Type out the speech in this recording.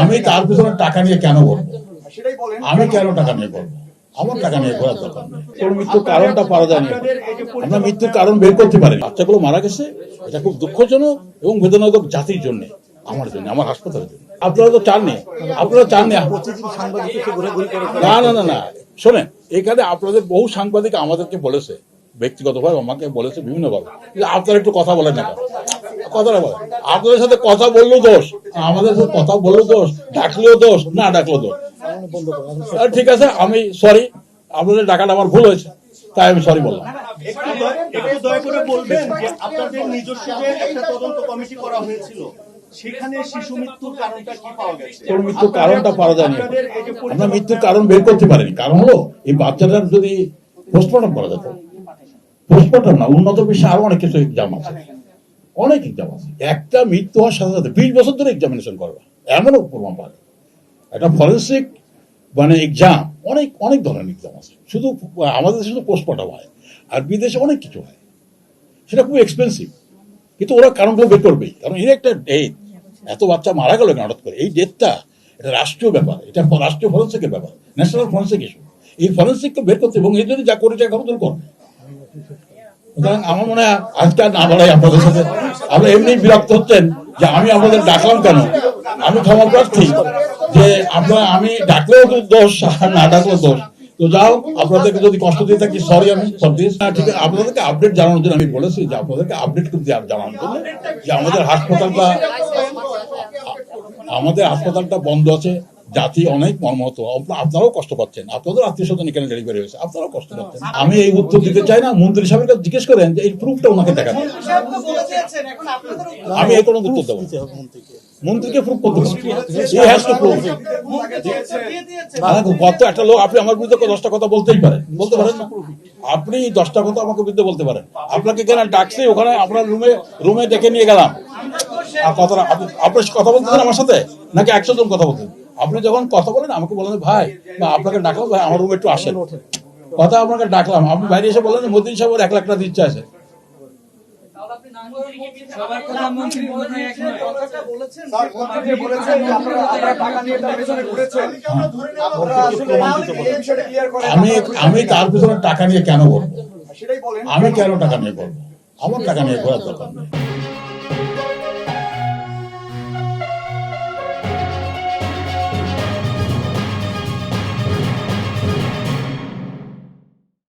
আমি তার পিছনে টাকা নিয়ে কেন বলবো? আমি কেন টাকা নিয়ে বলবো? আমার টাকা নিয়ে ঘোরার দরকার নেই। তোর মৃত্যুর কারণটা পারা যায়নি, আমরা মৃত্যুর কারণ বের করতে পারি। বাচ্চাগুলো মারা গেছে, এটা খুব দুঃখজনক এবং বেদনাদায়ক জাতির জন্য, আমার জন্য, আমার হাসপাতালের জন্য। আপনারা তো চাননি, না না না না শোনেন, এখানে আপনাদের বহু সাংবাদিক আমাদেরকে বলেছে, ব্যক্তিগতভাবে আমাকে বলেছে বিভিন্নভাবে, আপনারা একটু কথা বলেন না, কথাটা বলেন। আপনাদের সাথে কথা বললেও দোষ, আমাদের সাথে কথা বললেও দোষ, ডাকলেও দোষ, না ডাকলেও দোষ। ঠিক আছে, আমি সরি, আপনাদের ডাকাটা আমার ভুল হয়েছে, তাই আমি সরি বললাম। আপনাদের নিজস্ব যে একটা তদন্ত কমিটি করা হয়েছিল, সেখানে শিশু মৃত্যুর কারণটা কি পাওয়া গেছে? তোর মৃত্যুর কারণটা পাওয়া যায়নি, আমরা মৃত্যুর কারণ বের করতে পারিনি। কারণ হলো এই বাচ্চাটার যদি পোস্টমর্টম করা যেত, পোস্টমর্টম না, উন্নত বিশ্বে আরো অনেক কিছু এক্সাম আছে, অনেক এক্সাম আছে। একটা মৃত্যু হওয়ার সাথে সাথে 20 বছর ধরে এক্সামিনেশন করবে, এমনও প্রমাণ পাবে। একটা ফরেন্সিক মানে এক্সাম, অনেক অনেক ধরনের এক্সাম আছে। শুধু আমাদের দেশে শুধু পোস্টমর্টম হয়, আর বিদেশে অনেক কিছু হয়, সেটা খুব এক্সপেন্সিভ। কিন্তু ওরা কারণগুলো বের করবেই, কারণ এর একটা ডেথ, এত বাচ্চা মারা গেল হঠাৎ করে, এই ডেথটা এটা রাষ্ট্রীয় ব্যাপার, এটা রাষ্ট্রীয় ফরেন্সিকের ব্যাপার, ন্যাশনাল ফরেন্সিক ইস্যু। এই ফরেন্সিককে বের করতে, এবং এই জন্য যা করেছে খবর করবে। সুতরাং আমার মনে হয় আজকে আর না বলাই আপনাদের সাথে, আপনি এমনি বিরক্ত হচ্ছেন যে আমি আপনাদের ডাকলাম কেন। আমি ক্ষমা প্রার্থী যে আপনারা, আমি ডাকলেও দোষ, না ডাকলেও দোষ। তো যাও, আপনাদেরকে যদি কষ্ট দিয়ে থাকি সরি, আমি ঠিক আছে। আপনাদেরকে আপডেট জানানোর জন্য আমি বলেছি যে আপনাদেরকে আপডেট করতে জানানোর জন্য যে আমাদের হাসপাতালটা বন্ধ আছে, জাতি অনেক মর্মাহত, আপনারাও কষ্ট পাচ্ছেন, আপনাদের আত্মীয় স্বজন এখানে ডেলিভারি হয়েছে, আপনারাও কষ্ট পাচ্ছেন। আমি এই উত্তর দিতে চাই না, মন্ত্রী সাহেবের কাছে জিজ্ঞেস করেন যে এই প্রুফটা ওনাকে দেখান। আমি এই কোনো উত্তর দেবো, মন্ত্রীকে প্রুফ করতে কত একটা লোক, আপনি আমার বিরুদ্ধে 10টা কথা বলতেই পারেন, বলতে পারেন না? আপনি 10টা কথা আমাকে বিরুদ্ধে বলতে পারেন। আপনাকে কেন ডাকছে, ওখানে আপনার রুমে ডেকে নিয়ে গেলাম, আর কথাটা আপনি কথা বলতেছেন আমার সাথে, নাকি 100 জন কথা বলতেন? আপনি যখন কথা বলেন আমাকে বলেন ভাই, বা আপনাকে ডাকলাম ভাই আমার রুমে একটু আসেন, কথা আপনাকে ডাকলাম, আপনি বাইরে এসে বলেন মোদী সাহেবের 1 লাখ টাকা দিচ্ছে আছে। আমি তার পিছনে টাকা নিয়ে কেন বলবো? আমি কেন টাকা নিয়ে বলবো? আমার টাকা নিয়ে ঘোরার দরকার নেই।